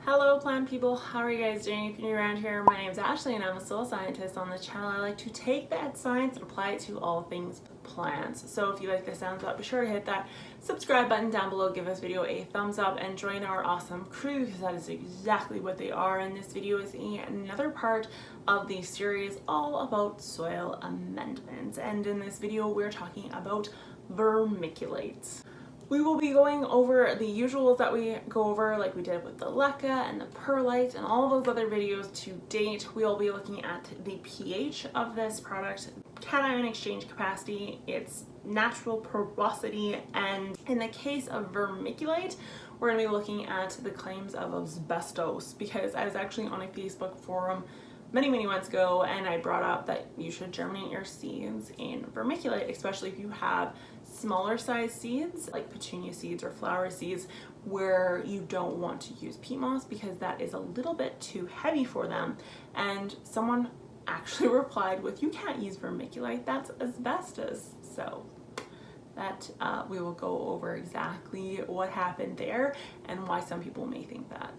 Hello plant people, how are you guys doing? If you're new around here, my name is Ashley and I'm a soil scientist. On this channel I like to take that science and apply it to all things plants. So if you like the sounds of that, be sure to hit that subscribe button down below, give this video a thumbs up and join our awesome crew because that is exactly what they are. And this video is another part of the series all about soil amendments. And in this video we're talking about vermiculite. We will be going over the usuals that we go over like we did with the leca and the perlite and all those other videos to date. We'll be looking at the pH of this product, cation exchange capacity, its natural porosity, and in the case of vermiculite, we're going to be looking at the claims of asbestos because I was actually on a Facebook forum many months ago and I brought up that you should germinate your seeds in vermiculite, especially if you have smaller size seeds like petunia seeds or flower seeds where you don't want to use peat moss because that is a little bit too heavy for them. And someone actually replied with, "You can't use vermiculite, that's asbestos." So that we will go over exactly what happened there and why some people may think that.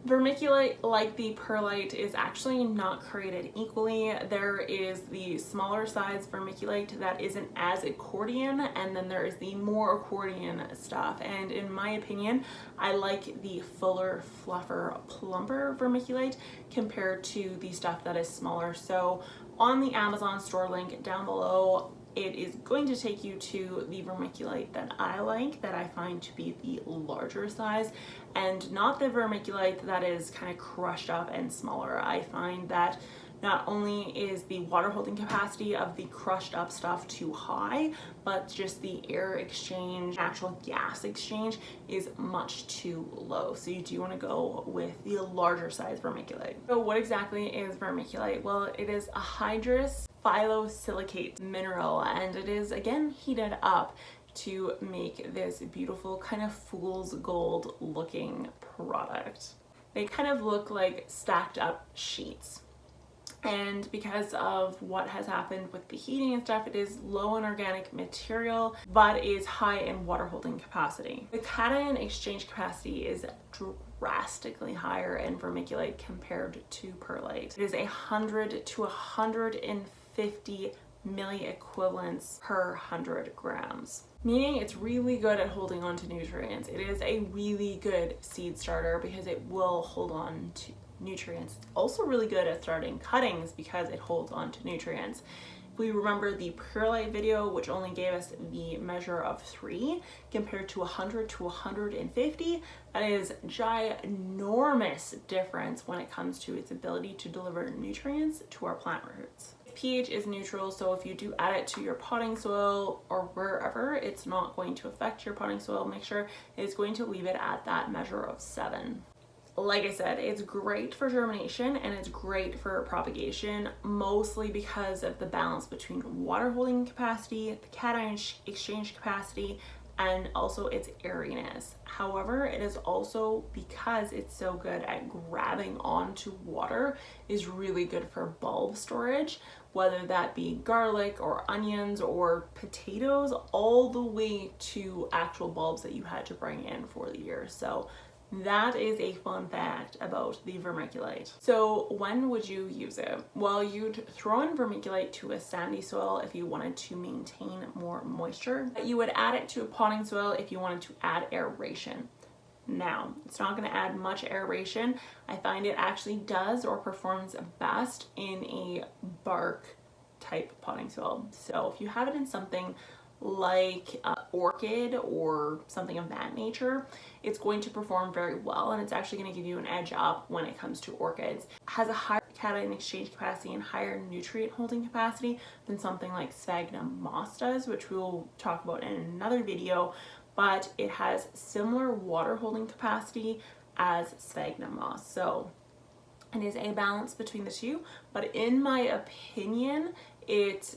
Vermiculite, like the perlite, is actually not created equally. There is the smaller size vermiculite that isn't as accordion, and then there is the more accordion stuff. And in my opinion, I like the fuller, fluffer, plumper vermiculite compared to the stuff that is smaller. So on the Amazon store link down below, it is going to take you to the vermiculite that I like, that I find to be the larger size, and not the vermiculite that is kind of crushed up and smaller. I find that not only is the water holding capacity of the crushed up stuff too high, but just the air exchange, natural gas exchange is much too low. So you do want to go with the larger size vermiculite. So what exactly is vermiculite? Well, it is a hydrous phyllosilicate mineral, and it is again heated up to make this beautiful kind of fool's gold looking product. They kind of look like stacked up sheets. And because of what has happened with the heating and stuff, it is low in organic material, but is high in water holding capacity. The cation exchange capacity is drastically higher in vermiculite compared to perlite. It is 100 to 150 milliequivalents per 100 grams. Meaning it's really good at holding on to nutrients. It is a really good seed starter because it will hold on to nutrients. It's also really good at starting cuttings because it holds on to nutrients. If we remember the perlite video, which only gave us the measure of 3 compared to 100 to 150, that is ginormous difference when it comes to its ability to deliver nutrients to our plant roots. pH is neutral, so if you do add it to your potting soil or wherever, it's not going to affect your potting soil. Make sure it's going to leave it at that measure of 7. Like I said, it's great for germination and it's great for propagation, mostly because of the balance between water holding capacity, the cation exchange capacity, and also its airiness. However, it is also, because it's so good at grabbing onto water, is really good for bulb storage, whether that be garlic or onions or potatoes, all the way to actual bulbs that you had to bring in for the year. So that is a fun fact about the vermiculite. So when would you use it? Well, you'd throw in vermiculite to a sandy soil if you wanted to maintain more moisture. You would add it to a potting soil if you wanted to add aeration. Now, it's not going to add much aeration. I find it actually does or performs best in a bark type potting soil. So if you have it in something like orchid or something of that nature, it's going to perform very well, and it's actually going to give you an edge up when it comes to orchids. It has a higher cation exchange capacity and higher nutrient holding capacity than something like sphagnum moss does, which we will talk about in another video, but it has similar water holding capacity as sphagnum moss. So it is a balance between the two, but in my opinion, it's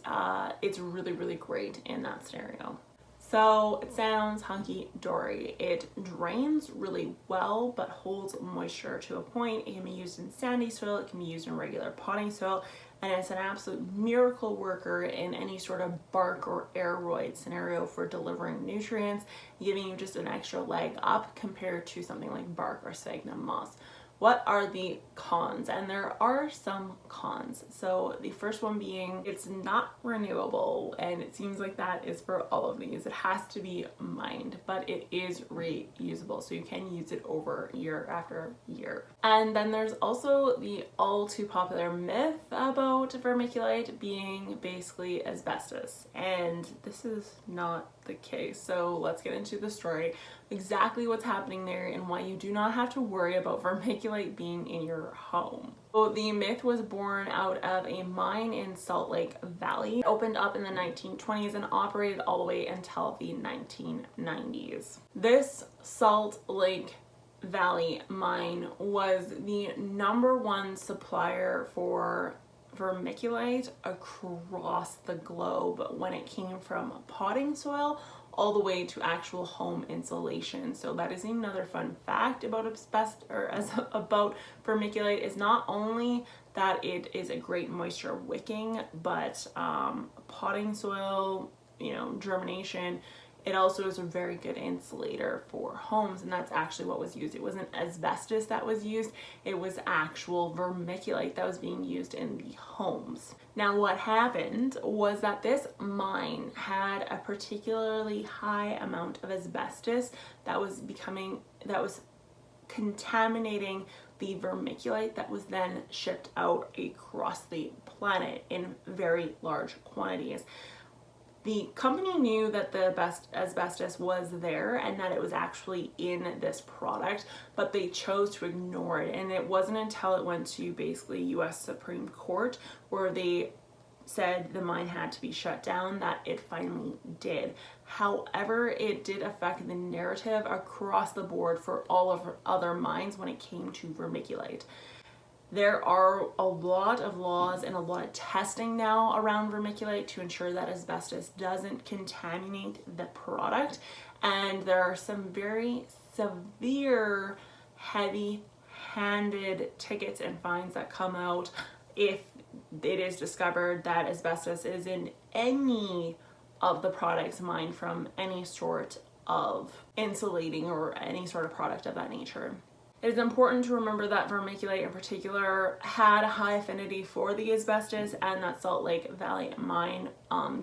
really great in that scenario. So it sounds hunky-dory. It drains really well, but holds moisture to a point. It can be used in sandy soil, it can be used in regular potting soil, and it's an absolute miracle worker in any sort of bark or aeroid scenario for delivering nutrients, giving you just an extra leg up compared to something like bark or sphagnum moss. What are the cons? And there are some cons. So the first one being it's not renewable, and it seems like that is for all of these. It has to be mined, but it is reusable, so you can use it over year after year. And then there's also the all too popular myth about vermiculite being basically asbestos, and this is not the case. So let's get into the story, exactly what's happening there and why you do not have to worry about vermiculite being in your home. So the myth was born out of a mine in Salt Lake Valley. It opened up in the 1920s and operated all the way until the 1990s. This Salt Lake Valley mine was the #1 supplier for vermiculite across the globe when it came from potting soil all the way to actual home insulation. So that is another fun fact about about vermiculite, is not only that it is a great moisture wicking, but potting soil, germination, it also is a very good insulator for homes, and that's actually what was used. It wasn't asbestos that was used, it was actual vermiculite that was being used in the homes. Now what happened was that this mine had a particularly high amount of asbestos that was contaminating the vermiculite that was then shipped out across the planet in very large quantities. The company knew that the asbestos was there and that it was actually in this product, but they chose to ignore it. And it wasn't until it went to basically US Supreme Court where they said the mine had to be shut down that it finally did. However, it did affect the narrative across the board for all of other mines when it came to vermiculite. There are a lot of laws and a lot of testing now around vermiculite to ensure that asbestos doesn't contaminate the product. And there are some very severe, heavy-handed tickets and fines that come out if it is discovered that asbestos is in any of the products mined from any sort of insulating or any sort of product of that nature. It is important to remember that vermiculite in particular had a high affinity for the asbestos and that Salt Lake Valley mine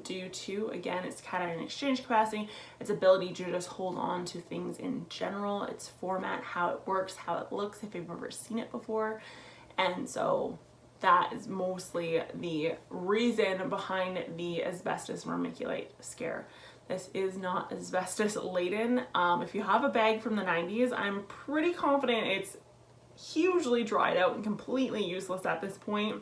due to, again, its cation exchange capacity, its ability to just hold on to things in general, its format, how it works, how it looks, if you've ever seen it before. And so that is mostly the reason behind the asbestos vermiculite scare. This is not asbestos laden. If you have a bag from the 90s, I'm pretty confident it's hugely dried out and completely useless at this point.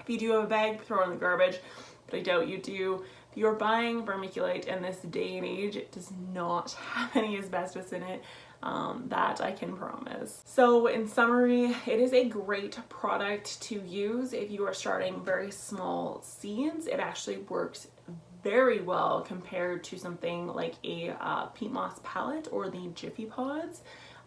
If you do have a bag, throw it in the garbage, but I doubt you do. If you're buying vermiculite in this day and age, it does not have any asbestos in it. That I can promise. So in summary, it is a great product to use if you are starting very small seeds. It actually works very well compared to something like a peat moss pallet or the Jiffy Pods,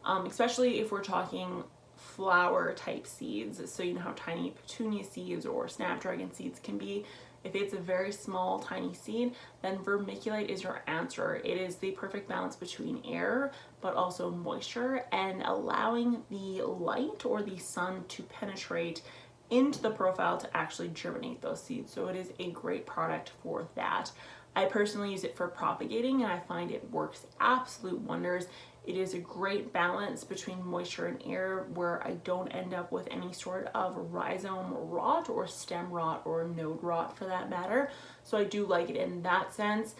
especially if we're talking flower type seeds. So you know how tiny petunia seeds or snapdragon seeds can be. If it's a very small tiny seed, then vermiculite is your answer. It is the perfect balance between air but also moisture and allowing the light or the sun to penetrate into the profile to actually germinate those seeds. So it is a great product for that. I personally use it for propagating and I find it works absolute wonders. It is a great balance between moisture and air where I don't end up with any sort of rhizome rot or stem rot or node rot for that matter. So I do like it in that sense.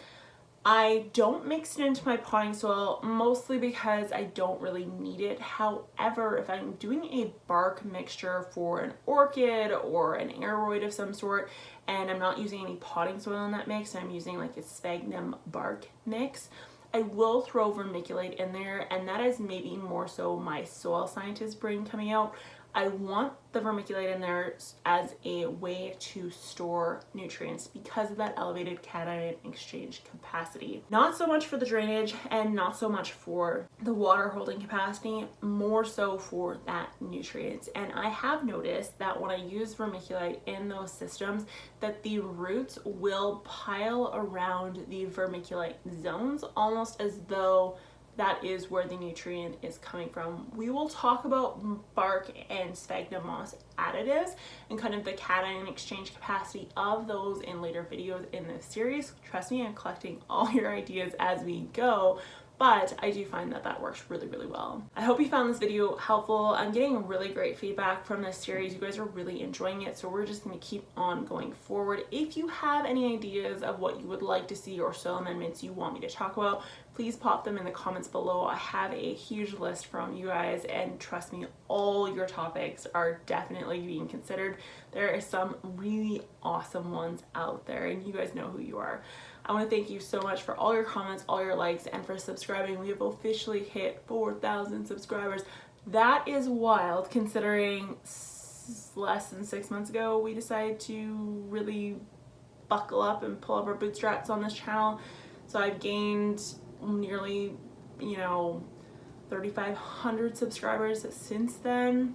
I don't mix it into my potting soil mostly because I don't really need it. However, if I'm doing a bark mixture for an orchid or an aroid of some sort and I'm not using any potting soil in that mix, I'm using like a sphagnum bark mix, I will throw vermiculite in there, and that is maybe more so my soil scientist brain coming out. I want the vermiculite in there as a way to store nutrients because of that elevated cation exchange capacity. Not so much for the drainage and not so much for the water holding capacity, more so for that nutrients. And I have noticed that when I use vermiculite in those systems, that the roots will pile around the vermiculite zones almost as though that is where the nutrient is coming from. We will talk about bark and sphagnum moss additives and kind of the cation exchange capacity of those in later videos in this series. Trust me, I'm collecting all your ideas as we go, but I do find that that works really, really well. I hope you found this video helpful. I'm getting really great feedback from this series. You guys are really enjoying it, so we're just gonna keep on going forward. If you have any ideas of what you would like to see or soil amendments you want me to talk about, please pop them in the comments below. I have a huge list from you guys, and trust me, all your topics are definitely being considered. There are some really awesome ones out there, and you guys know who you are. I want to thank you so much for all your comments, all your likes, and for subscribing. We have officially hit 4,000 subscribers. That is wild, considering less than 6 months ago we decided to really buckle up and pull up our bootstraps on this channel. So I've gained nearly, 3,500 subscribers since then.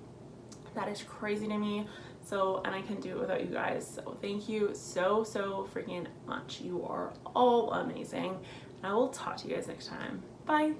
That is crazy to me. So, and I couldn't do it without you guys. So thank you so freaking much. You are all amazing. And I will talk to you guys next time. Bye.